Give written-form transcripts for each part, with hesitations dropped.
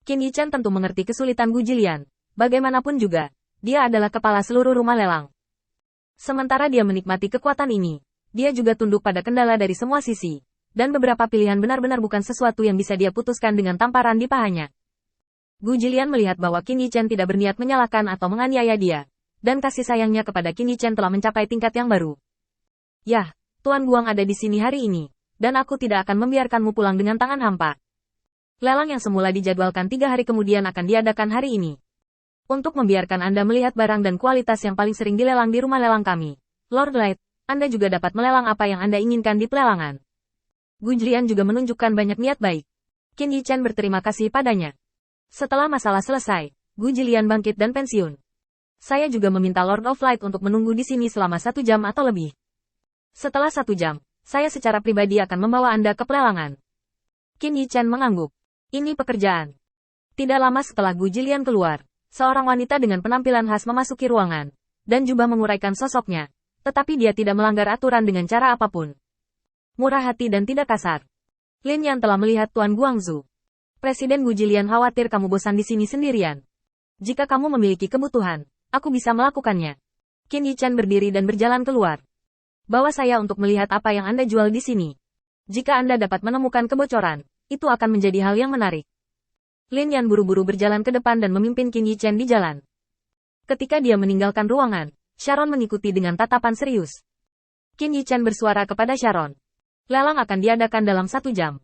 Qin Yichen tentu mengerti kesulitan Gu Jilian. Bagaimanapun juga, dia adalah kepala seluruh rumah lelang. Sementara dia menikmati kekuatan ini, dia juga tunduk pada kendala dari semua sisi. Dan beberapa pilihan benar-benar bukan sesuatu yang bisa dia putuskan dengan tamparan di pahanya. Gu Jilian melihat bahwa Qin Yichen tidak berniat menyalahkan atau menganiaya dia. Dan kasih sayangnya kepada Qin Yichen telah mencapai tingkat yang baru. Yah, Tuan Guang ada di sini hari ini. Dan aku tidak akan membiarkanmu pulang dengan tangan hampa. Lelang yang semula dijadwalkan 3 hari kemudian akan diadakan hari ini. Untuk membiarkan Anda melihat barang dan kualitas yang paling sering dilelang di rumah lelang kami, Lord Light, Anda juga dapat melelang apa yang Anda inginkan di pelelangan. Gu Jilian juga menunjukkan banyak niat baik. Qin Yichen berterima kasih padanya. Setelah masalah selesai, Gu Jilian bangkit dan pensiun. Saya juga meminta Lord of Light untuk menunggu di sini selama 1 jam atau lebih. Setelah 1 jam, saya secara pribadi akan membawa Anda ke pelelangan. Qin Yichen mengangguk. Ini pekerjaan. Tidak lama setelah Gu Jilian keluar, seorang wanita dengan penampilan khas memasuki ruangan, dan jubah menguraikan sosoknya, tetapi dia tidak melanggar aturan dengan cara apapun. Murah hati dan tidak kasar. Lin Yan telah melihat Tuan Guangzhou. Presiden Gu Jilian khawatir kamu bosan di sini sendirian. Jika kamu memiliki kebutuhan, aku bisa melakukannya. Qin Yichen berdiri dan berjalan keluar. Bawa saya untuk melihat apa yang Anda jual di sini. Jika Anda dapat menemukan kebocoran, itu akan menjadi hal yang menarik. Lin Yan buru-buru berjalan ke depan dan memimpin Qin Yichen di jalan. Ketika dia meninggalkan ruangan, Sharon mengikuti dengan tatapan serius. Qin Yichen bersuara kepada Sharon. Lelang akan diadakan dalam 1 jam.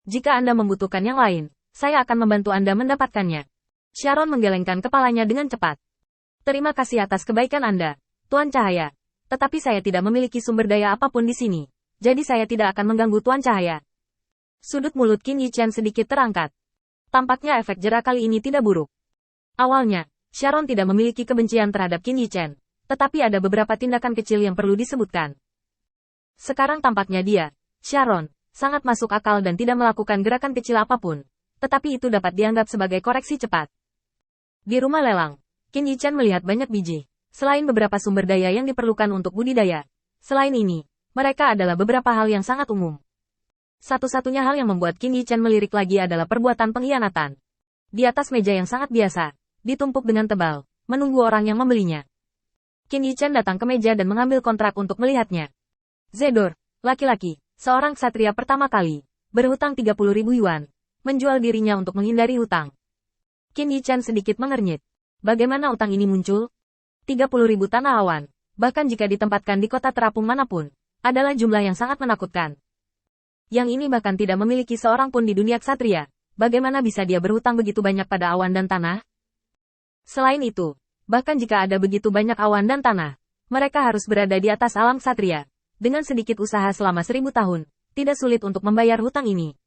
Jika Anda membutuhkan yang lain, saya akan membantu Anda mendapatkannya. Sharon menggelengkan kepalanya dengan cepat. Terima kasih atas kebaikan Anda, Tuan Cahaya. Tetapi saya tidak memiliki sumber daya apapun di sini. Jadi saya tidak akan mengganggu Tuan Cahaya. Sudut mulut Qin Yichen sedikit terangkat. Tampaknya efek jera kali ini tidak buruk. Awalnya, Sharon tidak memiliki kebencian terhadap Qin Yichen, tetapi ada beberapa tindakan kecil yang perlu disebutkan. Sekarang tampaknya dia, Sharon, sangat masuk akal dan tidak melakukan gerakan kecil apapun, tetapi itu dapat dianggap sebagai koreksi cepat. Di rumah lelang, Qin Yichen melihat banyak biji, selain beberapa sumber daya yang diperlukan untuk budidaya. Selain ini, mereka adalah beberapa hal yang sangat umum. Satu-satunya hal yang membuat Qin Yichen melirik lagi adalah perbuatan pengkhianatan. Di atas meja yang sangat biasa, ditumpuk dengan tebal, menunggu orang yang membelinya. Qin Yichen datang ke meja dan mengambil kontrak untuk melihatnya. Zedor, laki-laki, seorang ksatria pertama kali, berhutang 30.000 yuan, menjual dirinya untuk menghindari hutang. Qin Yichen sedikit mengernyit. Bagaimana utang ini muncul? 30.000 tanah awan, bahkan jika ditempatkan di kota terapung manapun, adalah jumlah yang sangat menakutkan. Yang ini bahkan tidak memiliki seorang pun di dunia ksatria. Bagaimana bisa dia berhutang begitu banyak pada awan dan tanah? Selain itu, bahkan jika ada begitu banyak awan dan tanah, mereka harus berada di atas alam ksatria. Dengan sedikit usaha selama 1000 tahun, tidak sulit untuk membayar hutang ini.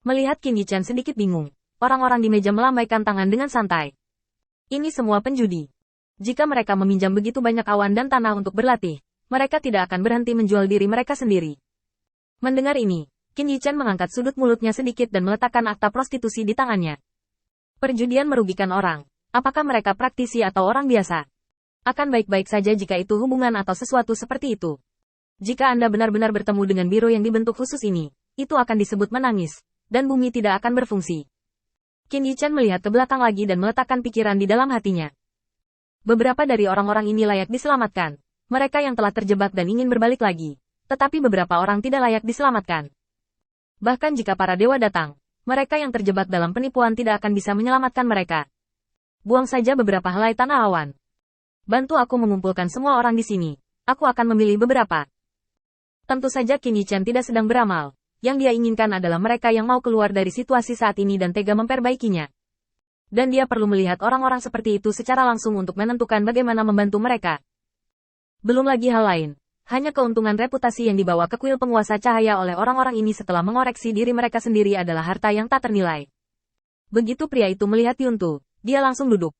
Melihat Qin Yichen sedikit bingung, orang-orang di meja melambaikan tangan dengan santai. Ini semua penjudi. Jika mereka meminjam begitu banyak awan dan tanah untuk berlatih, mereka tidak akan berhenti menjual diri mereka sendiri. Mendengar ini, Qin Yichen mengangkat sudut mulutnya sedikit dan meletakkan akta prostitusi di tangannya. Perjudian merugikan orang. Apakah mereka praktisi atau orang biasa? Akan baik-baik saja jika itu hubungan atau sesuatu seperti itu. Jika Anda benar-benar bertemu dengan biro yang dibentuk khusus ini, itu akan disebut menangis, dan bumi tidak akan berfungsi. Qin Yichen melihat ke belakang lagi dan meletakkan pikiran di dalam hatinya. Beberapa dari orang-orang ini layak diselamatkan. Mereka yang telah terjebak dan ingin berbalik lagi. Tetapi beberapa orang tidak layak diselamatkan. Bahkan jika para dewa datang, mereka yang terjebak dalam penipuan tidak akan bisa menyelamatkan mereka. Buang saja beberapa helai tanah awan. Bantu aku mengumpulkan semua orang di sini. Aku akan memilih beberapa. Tentu saja Qin Yichen tidak sedang beramal. Yang dia inginkan adalah mereka yang mau keluar dari situasi saat ini dan tega memperbaikinya. Dan dia perlu melihat orang-orang seperti itu secara langsung untuk menentukan bagaimana membantu mereka. Belum lagi hal lain. Hanya keuntungan reputasi yang dibawa ke kuil penguasa cahaya oleh orang-orang ini setelah mengoreksi diri mereka sendiri adalah harta yang tak ternilai. Begitu pria itu melihat Yuntu, dia langsung duduk.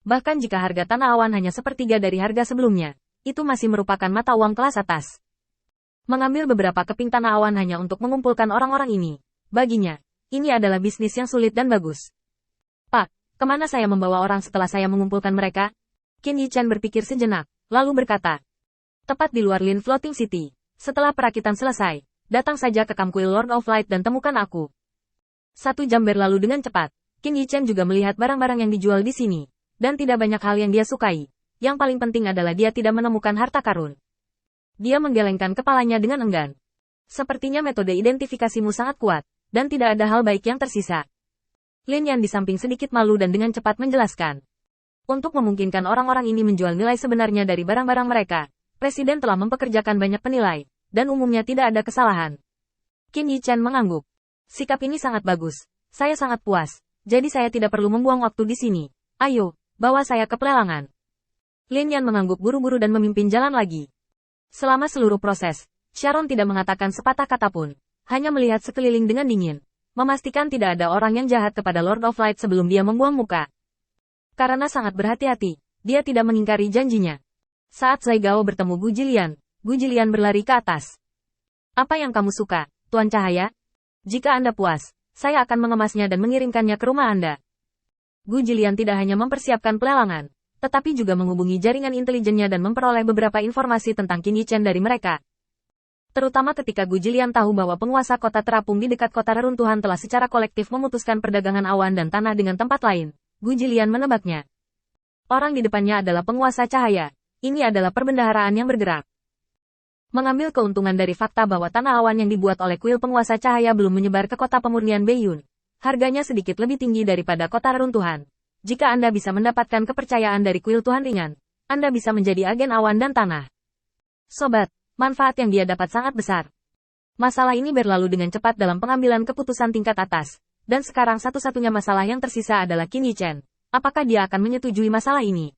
Bahkan jika harga tanah awan hanya sepertiga dari harga sebelumnya, itu masih merupakan mata uang kelas atas. Mengambil beberapa keping tanah awan hanya untuk mengumpulkan orang-orang ini, baginya, ini adalah bisnis yang sulit dan bagus. Pak, kemana saya membawa orang setelah saya mengumpulkan mereka? Qin Yichen berpikir sejenak, lalu berkata. Tepat di luar Lin Floating City. Setelah perakitan selesai, datang saja ke kamp kuil Lord of Light dan temukan aku. 1 jam berlalu dengan cepat. Qin Yichen juga melihat barang-barang yang dijual di sini. Dan tidak banyak hal yang dia sukai. Yang paling penting adalah dia tidak menemukan harta karun. Dia menggelengkan kepalanya dengan enggan. Sepertinya metode identifikasimu sangat kuat, dan tidak ada hal baik yang tersisa. Lin Yan di samping sedikit malu dan dengan cepat menjelaskan. Untuk memungkinkan orang-orang ini menjual nilai sebenarnya dari barang-barang mereka, Presiden telah mempekerjakan banyak penilai, dan umumnya tidak ada kesalahan. Qin Yichen mengangguk. Sikap ini sangat bagus. Saya sangat puas, jadi saya tidak perlu membuang waktu di sini. Ayo, bawa saya ke pelelangan. Lin Yan mengangguk buru-buru dan memimpin jalan lagi. Selama seluruh proses, Sharon tidak mengatakan sepatah kata pun, hanya melihat sekeliling dengan dingin, memastikan tidak ada orang yang jahat kepada Lord of Light sebelum dia membuang muka. Karena sangat berhati-hati, dia tidak mengingkari janjinya. Saat Zai Gao bertemu Gu Jilian berlari ke atas. Apa yang kamu suka, Tuan Cahaya? Jika Anda puas, saya akan mengemasnya dan mengirimkannya ke rumah Anda. Gu Jilian tidak hanya mempersiapkan pelelangan, tetapi juga menghubungi jaringan intelijennya dan memperoleh beberapa informasi tentang Qin Yichen dari mereka. Terutama ketika Gu Jilian tahu bahwa penguasa kota terapung di dekat kota reruntuhan telah secara kolektif memutuskan perdagangan awan dan tanah dengan tempat lain, Gu Jilian menebaknya. Orang di depannya adalah penguasa cahaya. Ini adalah perbendaharaan yang bergerak. Mengambil keuntungan dari fakta bahwa tanah awan yang dibuat oleh kuil penguasa cahaya belum menyebar ke kota pemurnian Beiyun. Harganya sedikit lebih tinggi daripada kota reruntuhan. Jika Anda bisa mendapatkan kepercayaan dari kuil Tuhan Ringan, Anda bisa menjadi agen awan dan tanah. Sobat, manfaat yang dia dapat sangat besar. Masalah ini berlalu dengan cepat dalam pengambilan keputusan tingkat atas, dan sekarang satu-satunya masalah yang tersisa adalah Qin Yichen. Apakah dia akan menyetujui masalah ini?